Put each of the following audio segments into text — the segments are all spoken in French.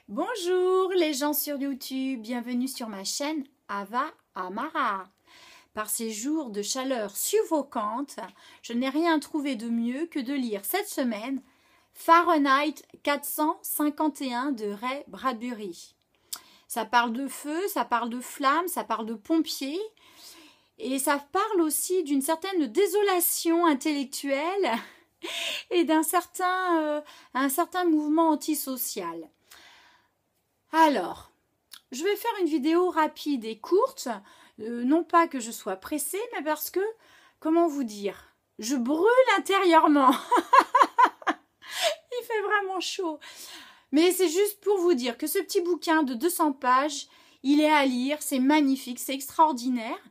Bonjour les gens sur YouTube, bienvenue sur ma chaîne Ava Amara. Par ces jours de chaleur suffocante, je n'ai rien trouvé de mieux que de lire cette semaine Fahrenheit 451 de Ray Bradbury. Ça parle de feu, ça parle de flammes, ça parle de pompiers et ça parle aussi d'une certaine désolation intellectuelle et d'un certain mouvement antisocial. Alors, je vais faire une vidéo rapide et courte, non pas que je sois pressée, mais parce que, comment vous dire, je brûle intérieurement. Il fait vraiment chaud. Mais c'est juste pour vous dire que ce petit bouquin de 200 pages, il est à lire, c'est magnifique, c'est extraordinaire.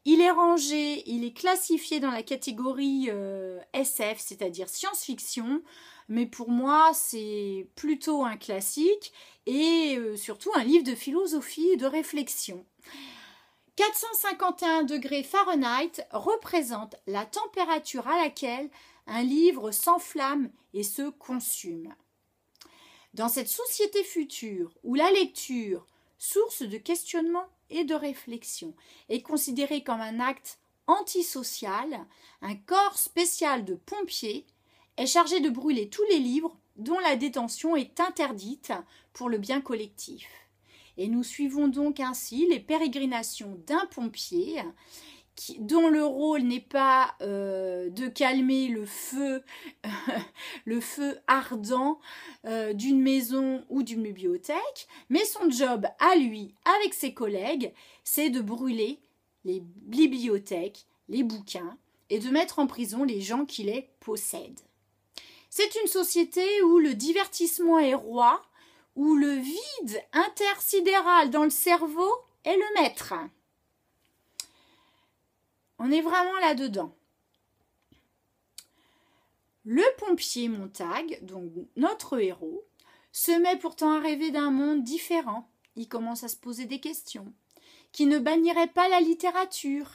Il est rangé, il est classifié dans la catégorie SF, c'est-à-dire science-fiction. Mais pour moi, c'est plutôt un classique et surtout un livre de philosophie et de réflexion. 451 degrés Fahrenheit représente la température à laquelle un livre s'enflamme et se consume. Dans cette société future où la lecture, source de questionnement et de réflexion, est considérée comme un acte antisocial, un corps spécial de pompiers est chargé de brûler tous les livres dont la détention est interdite pour le bien collectif. Et nous suivons donc ainsi les pérégrinations d'un pompier dont le rôle n'est pas de calmer le feu ardent d'une maison ou d'une bibliothèque, mais son job à lui, avec ses collègues, c'est de brûler les bibliothèques, les bouquins, et de mettre en prison les gens qui les possèdent. C'est une société où le divertissement est roi, où le vide intersidéral dans le cerveau est le maître. On est vraiment là-dedans. Le pompier Montag, donc notre héros, se met pourtant à rêver d'un monde différent. Il commence à se poser des questions, qui ne bannirait pas la littérature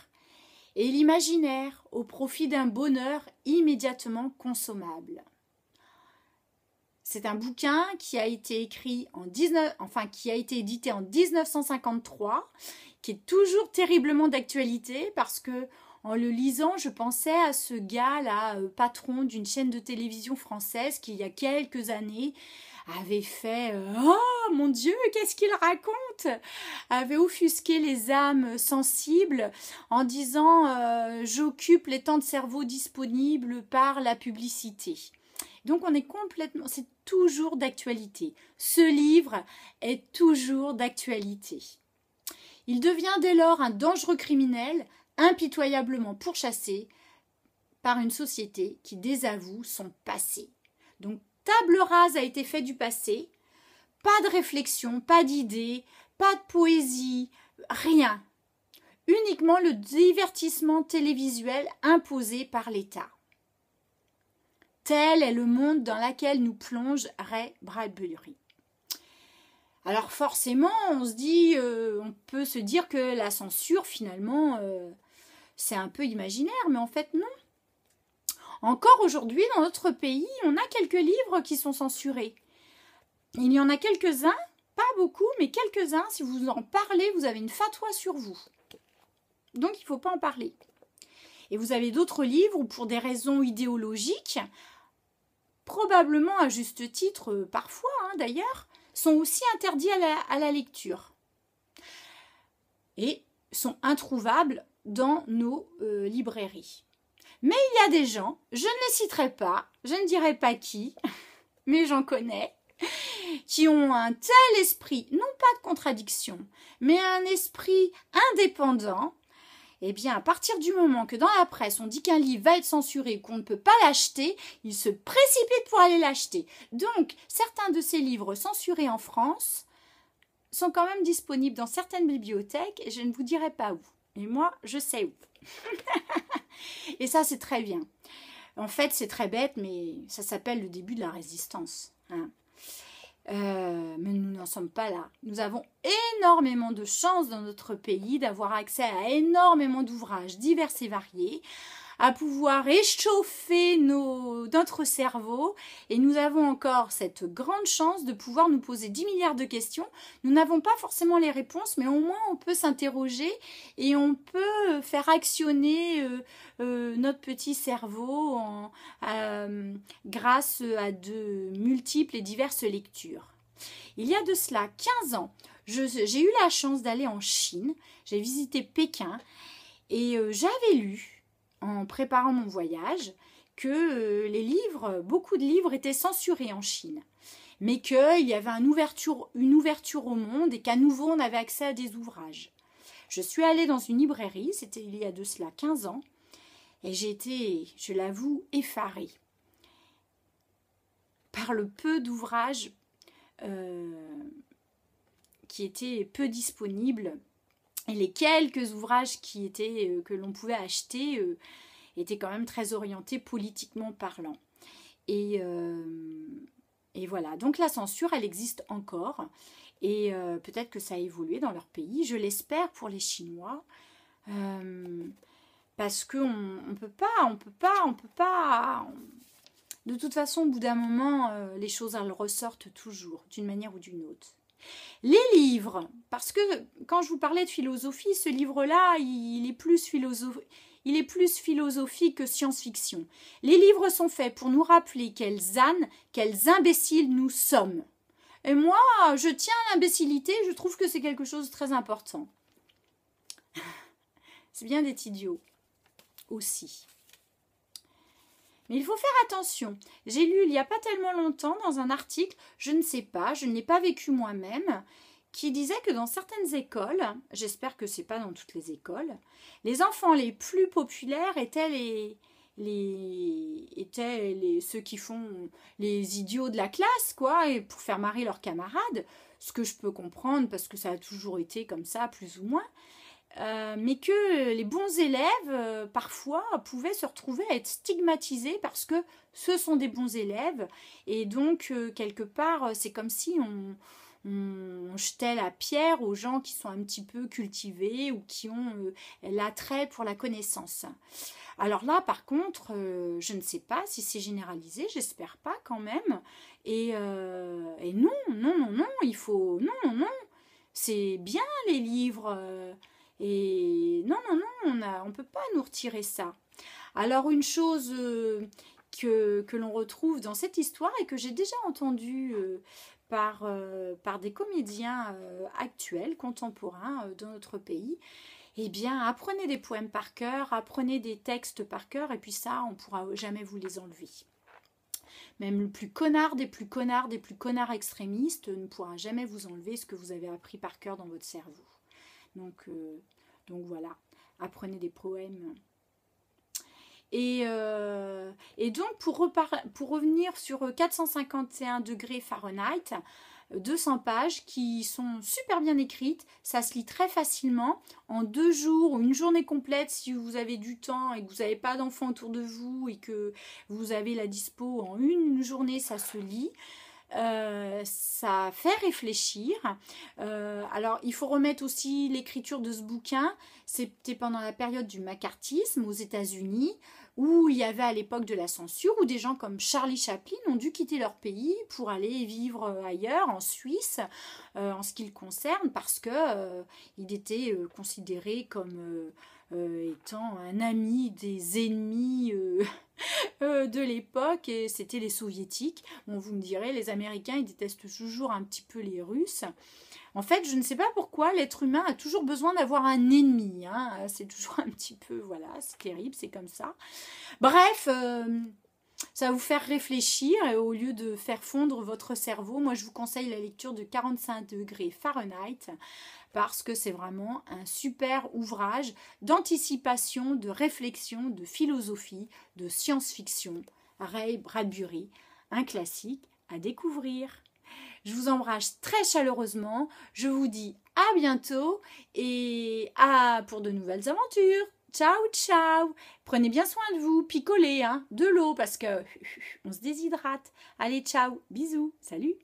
et l'imaginaire au profit d'un bonheur immédiatement consommable. C'est un bouquin qui a été écrit qui a été édité en 1953, qui est toujours terriblement d'actualité parce que en le lisant, je pensais à ce gars-là, patron d'une chaîne de télévision française qui, il y a quelques années, avait fait oh mon Dieu, qu'est-ce qu'il raconte? Avait offusqué les âmes sensibles en disant j'occupe les temps de cerveau disponibles par la publicité. Donc on est complètement, c'est toujours d'actualité. Ce livre est toujours d'actualité. Il devient dès lors un dangereux criminel, impitoyablement pourchassé par une société qui désavoue son passé. Donc table rase a été faite du passé, pas de réflexion, pas d'idées, pas de poésie, rien. Uniquement le divertissement télévisuel imposé par l'État. Tel est le monde dans lequel nous plonge Ray Bradbury. Alors forcément, on peut se dire que la censure, finalement, c'est un peu imaginaire, mais en fait non. Encore aujourd'hui, dans notre pays, on a quelques livres qui sont censurés. Il y en a quelques-uns, pas beaucoup, mais quelques-uns, si vous en parlez, vous avez une fatwa sur vous. Donc il ne faut pas en parler. Et vous avez d'autres livres où, pour des raisons idéologiques, probablement à juste titre, parfois d'ailleurs, sont aussi interdits à la lecture. Et sont introuvables dans nos librairies. Mais il y a des gens, je ne les citerai pas, je ne dirai pas qui, mais j'en connais, qui ont un tel esprit, non pas de contradiction, mais un esprit indépendant. Eh bien, à partir du moment que dans la presse, on dit qu'un livre va être censuré ou qu'on ne peut pas l'acheter, ils se précipitent pour aller l'acheter. Donc, certains de ces livres censurés en France sont quand même disponibles dans certaines bibliothèques et je ne vous dirai pas où. Et moi, je sais où. Et ça, c'est très bien. En fait, c'est très bête, mais ça s'appelle le début de la résistance. Hein. Mais nous n'en sommes pas là. Nous avons énormément de chance dans notre pays d'avoir accès à énormément d'ouvrages divers et variés, à pouvoir échauffer notre cerveau et nous avons encore cette grande chance de pouvoir nous poser 10 milliards de questions. Nous n'avons pas forcément les réponses, mais au moins on peut s'interroger et on peut faire actionner notre petit cerveau grâce à de multiples et diverses lectures. Il y a de cela 15 ans, j'ai eu la chance d'aller en Chine, j'ai visité Pékin et j'avais lu, en préparant mon voyage, que beaucoup de livres étaient censurés en Chine, mais qu'il y avait une ouverture au monde et qu'à nouveau on avait accès à des ouvrages. Je suis allée dans une librairie, c'était il y a de cela 15 ans, et j'ai été, je l'avoue, effarée par le peu d'ouvrages qui étaient peu disponibles et les quelques ouvrages que l'on pouvait acheter étaient quand même très orientés politiquement parlant. Et voilà, donc la censure, elle existe encore et peut-être que ça a évolué dans leur pays, je l'espère pour les Chinois, parce qu'on peut pas. De toute façon, au bout d'un moment, les choses, elles ressortent toujours, d'une manière ou d'une autre. Les livres, parce que quand je vous parlais de philosophie, ce livre-là, il est plus philosophique que science-fiction. Les livres sont faits pour nous rappeler quels ânes, quels imbéciles nous sommes. Et moi, je tiens à l'imbécilité, je trouve que c'est quelque chose de très important. C'est bien d'être idiot, aussi. Mais il faut faire attention. J'ai lu il n'y a pas tellement longtemps dans un article, je ne sais pas, je ne l'ai pas vécu moi-même, qui disait que dans certaines écoles, j'espère que ce n'est pas dans toutes les écoles, les enfants les plus populaires étaient ceux qui font les idiots de la classe, quoi, et pour faire marrer leurs camarades, ce que je peux comprendre parce que ça a toujours été comme ça, plus ou moins. Mais que les bons élèves, parfois, pouvaient se retrouver à être stigmatisés parce que ce sont des bons élèves. Et donc, quelque part, c'est comme si on jetait la pierre aux gens qui sont un petit peu cultivés ou qui ont l'attrait pour la connaissance. Alors là, par contre, je ne sais pas si c'est généralisé, j'espère pas quand même. Et non, il faut... Non, c'est bien les livres... Et non, on ne peut pas nous retirer ça. Alors une chose que l'on retrouve dans cette histoire et que j'ai déjà entendue par des comédiens actuels, contemporains de notre pays, eh bien apprenez des poèmes par cœur, apprenez des textes par cœur et puis ça, on ne pourra jamais vous les enlever. Même le plus connard des plus connards extrémistes ne pourra jamais vous enlever ce que vous avez appris par cœur dans votre cerveau. Donc voilà, apprenez des poèmes. Et donc, pour revenir sur 451 degrés Fahrenheit, 200 pages qui sont super bien écrites, ça se lit très facilement, en 2 jours ou une journée complète si vous avez du temps et que vous n'avez pas d'enfants autour de vous et que vous avez la dispo, en une journée ça se lit. Ça fait réfléchir. Alors, il faut remettre aussi l'écriture de ce bouquin. C'était pendant la période du macartisme aux États-Unis, où il y avait à l'époque de la censure, où des gens comme Charlie Chaplin ont dû quitter leur pays pour aller vivre ailleurs, en Suisse, en ce qui le concerne, parce que il était considéré comme étant un ami des ennemis de l'époque, et c'était les soviétiques. Bon, vous me direz, les Américains, ils détestent toujours un petit peu les Russes. En fait, je ne sais pas pourquoi l'être humain a toujours besoin d'avoir un ennemi. Hein. C'est toujours un petit peu, voilà, c'est terrible, c'est comme ça. Bref, ça va vous faire réfléchir et au lieu de faire fondre votre cerveau, moi je vous conseille la lecture de 45 degrés Fahrenheit parce que c'est vraiment un super ouvrage d'anticipation, de réflexion, de philosophie, de science-fiction. Ray Bradbury, un classique à découvrir. Je vous embrasse très chaleureusement. Je vous dis à bientôt et pour de nouvelles aventures. Ciao, ciao. Prenez bien soin de vous. Picolez, hein, de l'eau parce que on se déshydrate. Allez, ciao. Bisous. Salut.